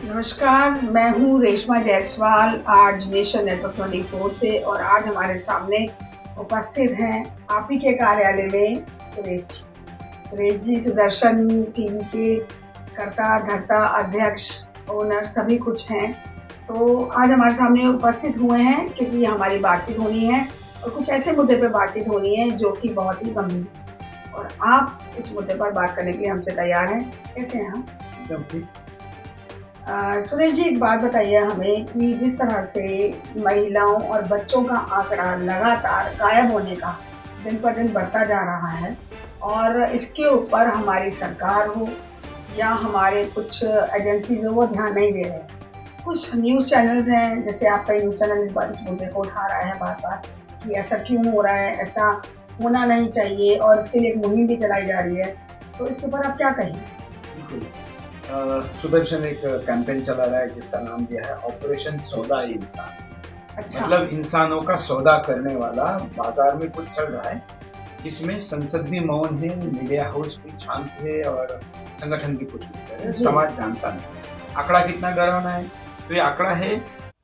नमस्कार, मैं हूँ रेशमा जायसवाल आज नेशन नेटवर्क 24 से। और आज हमारे सामने उपस्थित हैं आप ही के कार्यालय में सुरेश जी सुदर्शन टीवी के कर्ता धर्ता अध्यक्ष ओनर सभी कुछ हैं। तो आज हमारे सामने उपस्थित हुए हैं क्योंकि हमारी बातचीत होनी है और कुछ ऐसे मुद्दे पर बातचीत होनी है जो कि बहुत ही गंभीर है और आप इस मुद्दे पर बात करने के लिए हमसे तैयार हैं। कैसे हैं हम? एकदम ठीक। सुरेश जी, एक बात बताइए हमें कि जिस तरह से महिलाओं और बच्चों का आंकड़ा लगातार गायब होने का दिन पर दिन बढ़ता जा रहा है और इसके ऊपर हमारी सरकार हो या हमारे कुछ एजेंसीज हो वो ध्यान नहीं दे रहे हैं। कुछ न्यूज़ चैनल्स हैं, जैसे आपका न्यूज़ चैनल इस मुद्दे को उठा रहा है बार बार कि ऐसा क्यों हो रहा है, ऐसा होना नहीं चाहिए और इसके लिए एक मुहिम भी चलाई जा रही है। तो इसके ऊपर आप क्या कहेंगे? सुदर्शन एक कैंपेन चला रहा है जिसका नाम दिया है ऑपरेशन सौदा इंसान। अच्छा। मतलब इंसानों का सौदा करने वाला बाजार में कुछ चल रहा है जिसमें संसद भी मौन है, मीडिया हाउस भी शांत है और संगठन भी कुछ नहीं कर रहे, समाज जानता नहीं। आंकड़ा कितना डरावना है? तो ये आंकड़ा है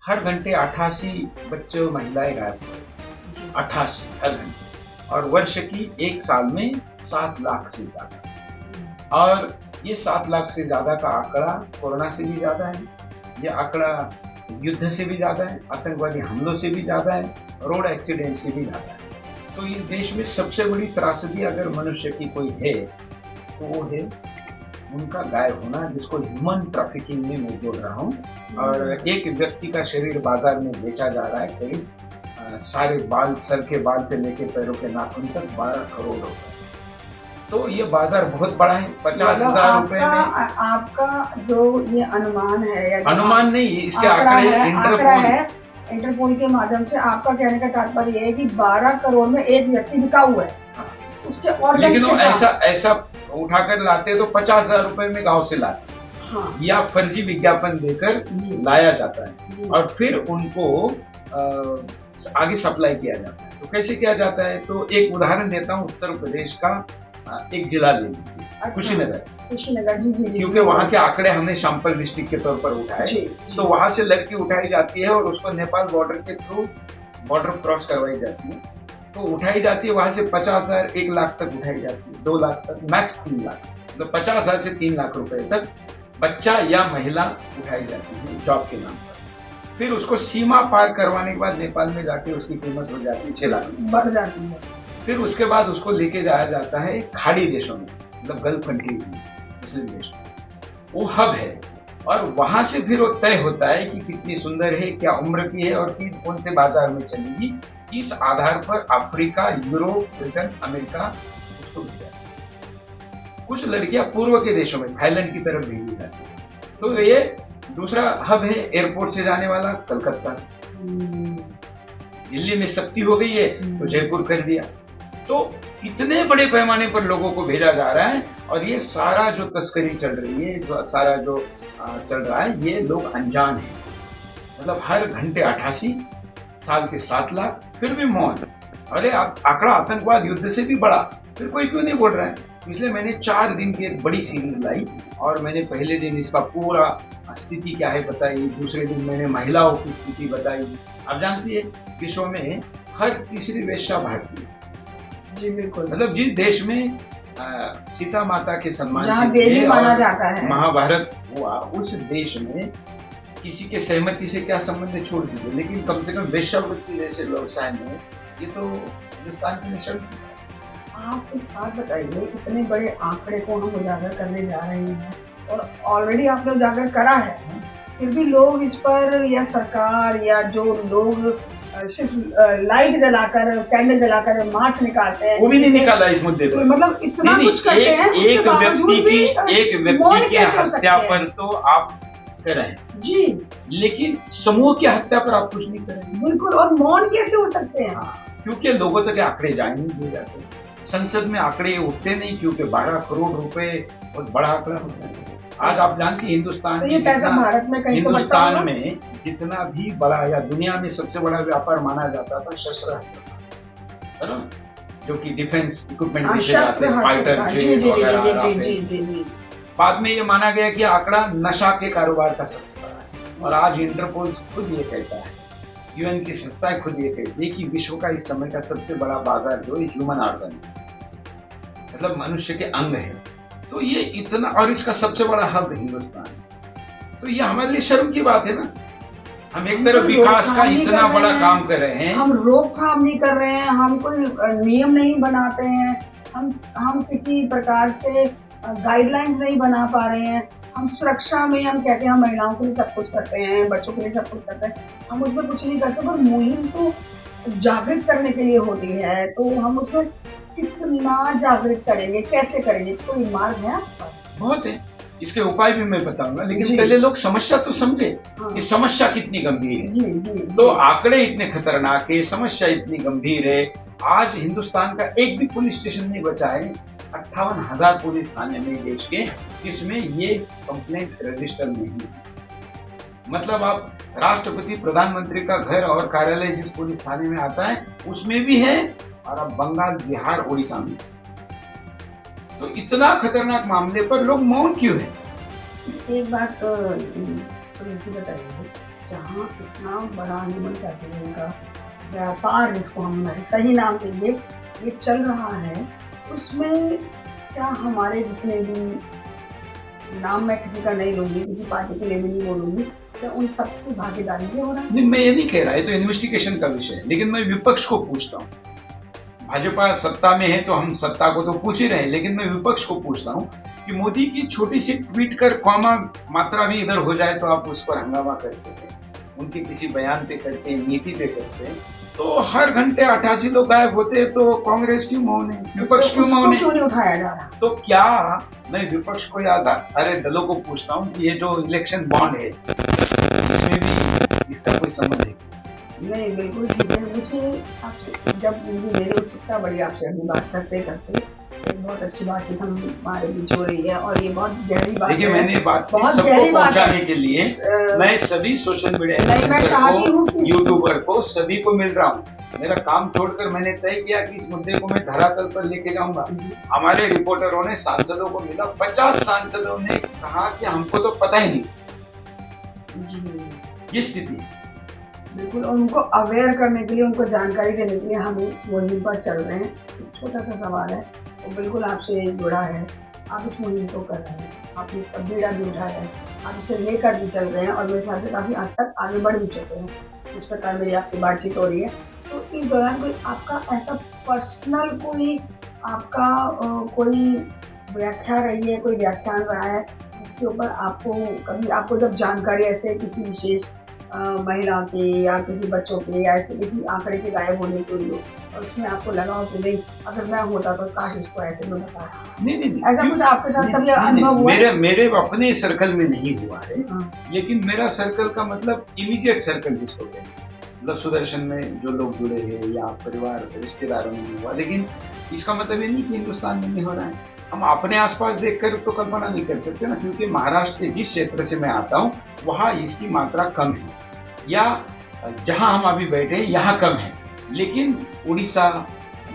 हर घंटे 88 बच्चे और महिलाएं गायब हो रहे, 88 हर घंटे, और वर्ष की एक साल में 7 लाख से ज्यादा। और ये 7 लाख से ज्यादा का आंकड़ा कोरोना से भी ज्यादा है, ये आंकड़ा युद्ध से भी ज्यादा है, आतंकवादी हमलों से भी ज्यादा है, रोड एक्सीडेंट से भी ज्यादा है। तो इस देश में सबसे बड़ी त्रासदी अगर मनुष्य की कोई है तो वो है उनका गायब होना, जिसको ह्यूमन ट्रैफिकिंग में मैं जोड़ रहा हूँ। और एक व्यक्ति का शरीर बाजार में बेचा जा रहा है करीब सारे बाल, सर के बाल से लेके पैरों के नाखून तक 12 करोड़ रुपए। तो ये बाजार बहुत बड़ा है। 50,000 रुपए में आपका जो ये अनुमान है, अनुमान नहीं, इसके आंकड़े इंटरपोल के माध्यम से आपका कहने का तात्पर्य है कि 12 करोड़ में एक व्यक्ति बिका हुआ है। हाँ। उसके और लेकिन वो ऐसा उठाकर लाते तो 50,000 रुपए में गांव से लाते। हाँ। या फर्जी विज्ञापन देकर लाया जाता है और फिर उनको आगे सप्लाई किया जाता है। तो कैसे किया जाता है? तो एक उदाहरण देता हूँ, उत्तर प्रदेश का एक जिला ले लीजिए। अच्छा। कुशीनगर। जी। क्योंकि वहाँ के आंकड़े हमने सैंपल डिस्ट्रिक्ट के तौर पर उठाए। तो वहां से लड़की उठाई जाती है और उसको नेपाल बॉर्डर के थ्रू बॉर्डर क्रॉस करवाई जाती है। तो उठाई जाती है वहां से 50,000 1 लाख तक उठाई जाती है, 2 लाख तक, मैक्स 3 लाख, मतलब 50,000 से 3 लाख रुपए तक बच्चा या महिला उठाई जाती है जॉब के नाम पर। फिर उसको सीमा पार करवाने के बाद नेपाल में जाके उसकी कीमत हो जाती है 6 लाख, बढ़ जाती है। फिर उसके बाद उसको लेके जाया जाता है खाड़ी देशों में, मतलब गल्फ कंट्रीज में, मुस्लिम देश में, वो हब है। और वहां से फिर वो तय होता है कि कितनी सुंदर है, क्या उम्र की है और कौन से बाजार में चलेगी। इस आधार पर अफ्रीका, यूरोप, ब्रिटेन, अमेरिका उसको भेजा जाता है। कुछ लड़कियां पूर्व के देशों में, थाईलैंड की तरफ भेजी जाती है। तो ये दूसरा हब है एयरपोर्ट से जाने वाला, कलकत्ता। दिल्ली में सख्ती हो गई है तो जयपुर कर दिया। तो इतने बड़े पैमाने पर लोगों को भेजा जा रहा है और ये सारा जो तस्करी चल रही है, जो सारा जो चल रहा है, ये लोग अनजान हैं। मतलब हर घंटे 88, साल के 7 लाख, फिर भी मौन। अरे आंकड़ा आतंकवाद युद्ध से भी बड़ा, फिर कोई क्यों नहीं बोल रहा है? इसलिए मैंने 4 दिन की एक बड़ी सीरीज लाई और मैंने पहले दिन इसका पूरा स्थिति क्या है बताई, दूसरे दिन मैंने महिलाओं की स्थिति बताई। आप जानती है विश्व में हर तीसरी वेश्या भारतीय। जी बिल्कुल। मतलब जिस देश में सीता माता के सम्मान जहाँ देवी माना जाता है, महाभारत हुआ, उस देश में किसी के सहमति से क्या संबंध छोड़ दीजिए, लेकिन कम से कम वेश्यावृत्ति जैसे व्यवसाय में ये तो हिंदुस्तान की मिशन। आप एक बात बताइए, इतने बड़े आंकड़े को हम उजागर करने जा रहे हैं और ऑलरेडी आपने उजागर करा है, फिर भी लोग इस पर, या सरकार या जो लोग सिर्फ लाइट जलाकर, कैंडल जलाकर मार्च निकालते हैं, वो भी नहीं निकाला इस मुद्दे पर। मतलब इतना कुछ करते हैं, एक व्यक्ति की हत्या पर तो आप कर रहे हैं जी, लेकिन समूह की हत्या पर आप कुछ नहीं करेंगे। बिल्कुल। और मौन कैसे हो सकते हैं? क्योंकि लोगों तक आंकड़े जाए नहीं दिए जाते। संसद में आंकड़े उठते नहीं क्योंकि 12 करोड़ रुपए बहुत बड़ा आंकड़ा होता है। आज आप जानती हिंदुस्तान तो ये पैसा भारत में कहीं हिंदुस्तान में जितना भी बड़ा या दुनिया में सबसे बड़ा व्यापार माना जाता था शस्त्र है ना, जो कि डिफेंस इक्विपमेंट बेचे जाते हैं, फाइटर जेट वगैरह। बाद में ये माना गया कि आंकड़ा नशा के कारोबार का सबसे बड़ा है, और आज इंटरपोल खुद ये कहता है, यूएन की संस्थाएं खुद ये कहती है कि विश्व का इस समय का सबसे बड़ा बाजार जो है ह्यूमन ऑर्गन है, मतलब मनुष्य के अंग है। तो ये इतना, और इसका सबसे बड़ा हब हिंदुस्तान है। तो ये हमारे लिए शर्म की बात है ना। हम एक तरफ विकास का इतना बड़ा काम कर रहे हैं, हम रोकथाम नहीं कर रहे हैं, हम कोई नियम नहीं बनाते हैं, हम किसी प्रकार से गाइडलाइंस नहीं बना पा रहे हैं। हम सुरक्षा में हम कहते हैं हम महिलाओं के लिए सब कुछ करते हैं, बच्चों के लिए सब कुछ करते हैं, हम उसमें कुछ नहीं करते। पर मुहिम तो जागृत करने के लिए होती है, तो हम उसमें कितना जागृत करेंगे, कैसे करेंगे? कोई मार्ग है आपका? बहुत है, इसके उपाय भी मैं बताऊंगा, लेकिन पहले लोग समस्या तो समझे कि समस्या कितनी गंभीर है। जी। तो आंकड़े इतने खतरनाक है, समस्या इतनी गंभीर है। आज हिंदुस्तान का एक भी पुलिस स्टेशन नहीं बचा है, 58,000 पुलिस थाने में देश के, जिसमें ये कंप्लेंट रजिस्टर नहीं है। मतलब आप राष्ट्रपति प्रधानमंत्री का घर और कार्यालय जिस पुलिस थाने में आता है उसमें भी है, और अब बंगाल, बिहार, उड़ीसा में। तो इतना खतरनाक मामले पर लोग मौन क्यों है? एक बात तो बताइए, जहाँ इतना बड़ा ह्यूमन ट्रैफिकिंग का व्यापार, जिसको हम सही नाम देंगे, ये चल रहा है, उसमें क्या हमारे जितने भी, नाम मैं किसी का नहीं लूंगी, किसी पार्टी के लिए भी नहीं बोलूंगी, क्या उन सबकी भागीदारी भी हो रहा है? नहीं, मैं ये नहीं कह रहा है, तो इन्वेस्टिगेशन का विषय है, लेकिन मैं विपक्ष को पूछता हूँ। भाजपा सत्ता में है तो हम सत्ता को तो पूछ ही रहे हैं, लेकिन मैं विपक्ष को पूछता हूँ कि मोदी की छोटी सी ट्वीट कर कॉमा मात्रा भी इधर हो जाए तो आप उस पर हंगामा करते हैं, उनके किसी बयान पे करते हैं, नीति पे करते हैं। तो हर घंटे 88 लोग गायब होते हैं, तो कांग्रेस क्यों मौन है, विपक्ष क्यों मौन है? क्यों नहीं उठाया जा रहा? तो क्या मैं विपक्ष को या सारे दलों को पूछता हूँ कि ये जो इलेक्शन बॉन्ड है इसमें भी इसका कोई संबंध है? नहीं, बिल्कुल ठीक है। मुझे आपसे, जब मेरी उत्सुकता बढ़ी आपसे अभी बात करते करते, एक बहुत अच्छी बातचीत हमारे बीच हो रही है, और ये बहुत गहरी बात है। देखिए, मैंने बात बहुत सबको गहरी बात पहुंचाने के लिए मैं सभी सोशल मीडिया को, यूट्यूबर को, सभी को मिल रहा हूँ। मेरा काम छोड़कर मैंने तय किया कि इस मुद्दे को मैं धरातल पर लेके जाऊंगा। हमारे रिपोर्टरों ने सांसदों को मिला, 50 सांसदों ने कहा कि हमको तो पता ही नहीं। ये स्थिति बिल्कुल, उनको अवेयर करने के लिए, उनको जानकारी देने के लिए हम इस मुहिम पर चल रहे हैं। एक छोटा सा सवाल है, वो बिल्कुल आपसे जुड़ा है। आप इस मुहिम को कर रहे हैं, आपने इसका बीड़ा भी उठाया है, आप इसे लेकर भी चल रहे हैं, और मेरे ख्याल से काफ़ी हद तक आगे बढ़ भी चुके हैं। इस प्रकार मेरी आपकी बातचीत हो रही है, तो इस दौरान कोई आपका ऐसा पर्सनल कोई आपका कोई व्याख्या रही है, कोई व्याख्यान रहा है जिसके ऊपर आपको कभी, आपको जब जानकारी ऐसे किसी विशेष महिला के या किसी बच्चों के या ऐसे किसी आंकड़े के गायब होने के लिए, और उसमें आपको लगा हो कि नहीं, अगर मैं होता तो काश इसको ऐसे में बताया? नहीं, ऐसा कुछ आपके साथ कभी अनुभव हुआ? मेरे अपने सर्कल में नहीं हुआ है, लेकिन मेरा सर्कल का मतलब इमीडिएट सर्कल जिसको कहते हैं, मतलब सुदर्शन में जो लोग जुड़े हैं या परिवार रिश्तेदारों में नहीं हुआ, लेकिन इसका मतलब ये नहीं कि हिंदुस्तान में नहीं हो रहा है। हम अपने आसपास देखकर तो कल्पना नहीं कर सकते ना, क्योंकि महाराष्ट्र के जिस क्षेत्र से मैं आता हूँ वहाँ इसकी मात्रा कम है, या जहाँ हम अभी बैठे हैं यहाँ कम है, लेकिन उड़ीसा,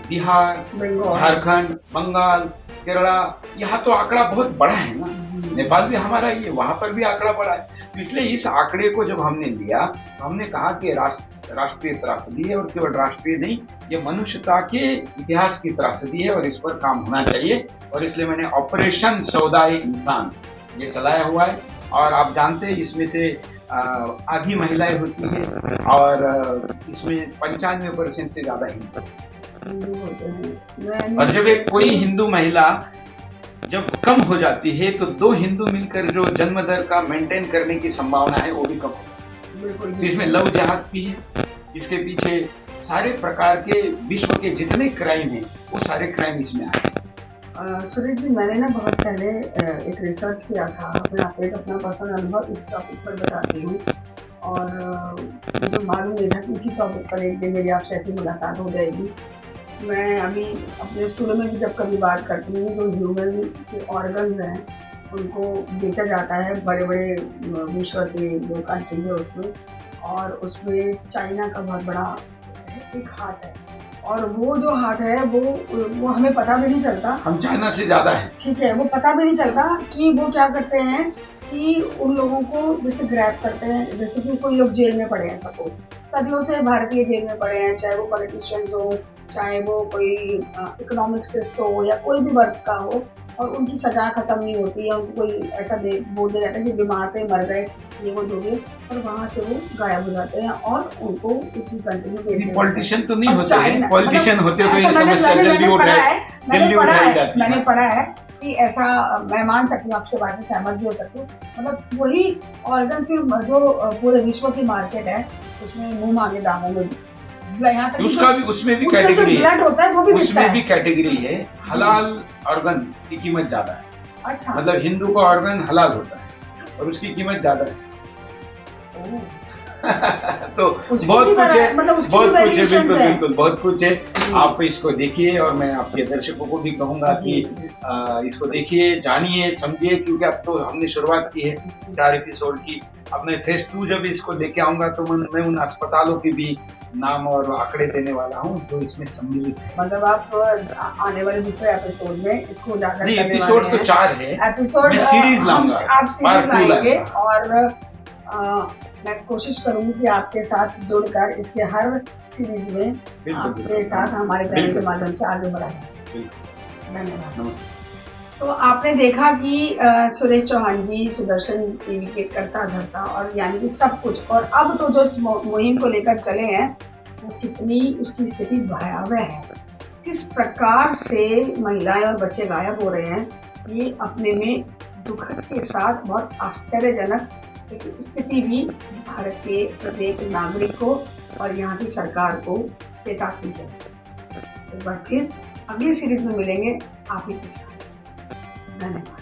बिहार, झारखंड, बंगाल, केरला, यहाँ तो आंकड़ा बहुत बड़ा है ना। नेपाल भी हमारा ही है, वहाँ पर भी आंकड़ा बड़ा है। तो इसलिए इस आंकड़े को जब हमने लिया तो हमने कहा कि राष्ट्रीय त्रासदी है, और केवल राष्ट्रीय नहीं, ये मनुष्यता के इतिहास की त्रासदी है, और इस पर काम होना चाहिए। और इसलिए मैंने ऑपरेशन सौदाए इंसान ये चलाया हुआ है, और आप जानते हैं इसमें से आधी महिलाएं होती हैं, और इसमें 95% से ज्यादा हिंदू होते हैं। और जब एक कोई हिंदू महिला जब कम हो जाती है तो 2 हिंदू मिलकर जो जन्म दर का मेंटेन करने की संभावना है वो भी कम हो जाती है। तो इसमें लव जिहाद भी है, इसके पीछे सारे प्रकार के विश्व के जितने क्राइम हैं वो सारे क्राइम इसमें आए। सुरेश जी, मैंने ना बहुत पहले एक रिसर्च किया था, मैं आपको एक अपना पर्सनल अनुभव इस टॉपिक पर बताती हूँ, और मुझे मालूम नहीं था कि इसी टॉपिक पर एक दिन मेरी आपसे ऐसी मुलाकात हो जाएगी। मैं अभी अपने स्कूलों में भी जब कभी बात करती हूँ, जो ह्यूमन के ऑर्गन्स हैं उनको बेचा जाता है बड़े बड़े विश्व के जो कंट्री है उसमें, और उसमें चाइना का बहुत बड़ा एक हाथ है, और वो जो हार्ट है वो हमें पता भी नहीं चलता। हम चाइना से ज्यादा है। ठीक है, वो पता भी नहीं चलता कि वो क्या करते हैं कि उन लोगों को जैसे ग्रैब करते हैं। जैसे कि कोई लोग जेल में पड़े हैं, सपोज सदियों से भारतीय जेल में पड़े हैं, चाहे वो पॉलिटिशियंस हो, चाहे वो कोई इकोनॉमिक्सिस्ट हो या कोई भी वर्ग का हो, और उनकी सजा खत्म नहीं होती है। उनको कोई ऐसा बोल दिया जाता है कि बीमार थे, मर गए, ये वो जो भी, और वहाँ से वो गायब हो जाते हैं और उनको उसी कंटिन्यू भेज देते हैं। पॉलिटिशियन तो नहीं अब होते हैं, पॉलिटिशियन होते तो ये ऐसा समस्या जल्दी उठाई जाती है। मैंने पढ़ा है कि ऐसा, मैं मान सकती हूँ, आपसे बात में सहमत भी हो सकती हूँ। मतलब वही ऑर्गन फिर जो पूरे विश्व की मार्केट है उसमें मुंह मांगे दामों में यहाँ तक उसका भी, उसमें भी कैटेगरी है, ब्लड होता है वो भी उसमें भी कैटेगरी है। हलाल ऑर्गन की कीमत ज्यादा है। अच्छा, मतलब हिंदू का ऑर्गन हलाल होता है और उसकी कीमत ज्यादा है। तो बहुत कुछ है, मतलब बहुत कुछ है, बिल्कुल बिल्कुल बहुत कुछ है। आप इसको देखिए और मैं आपके दर्शकों को भी कहूंगा कि इसको देखिए, जानिए, समझिए, क्योंकि अब तो हमने शुरुआत की है 4 एपिसोड की। अब मैं फेज 2 जब इसको लेके आऊंगा तो मैं उन अस्पतालों की भी नाम और आंकड़े देने वाला हूँ जो इसमें सम्मिलित है। मतलब आप आने वाले दूसरे एपिसोड में इसको उजागर नहीं, एपिसोड तो 4 है, एपिसोड मैं सीरीज लाऊंगा, आप सीरीज लाएंगे और मैं कोशिश करूंगी कि आपके साथ जुड़कर इसके हर सीरीज में आपके साथ हमारे चैनल के माध्यम से आगे बढ़ाएं। धन्यवाद, नमस्ते। तो आपने देखा कि सुरेश चौहान जी सुदर्शन टीवी के करता धरता और यानी कि सब कुछ, और अब तो जो इस मुहिम को लेकर चले हैं वो कितनी उसकी स्थिति भयावह है, किस प्रकार से महिलाएं और बच्चे गायब हो रहे हैं, ये अपने में दुख के साथ बहुत आश्चर्यजनक स्थिति भी भारत के प्रत्येक नागरिक को और यहाँ की सरकार को चेतावनी है। एक बार फिर अगली सीरीज में मिलेंगे आप ही के साथ। धन्यवाद।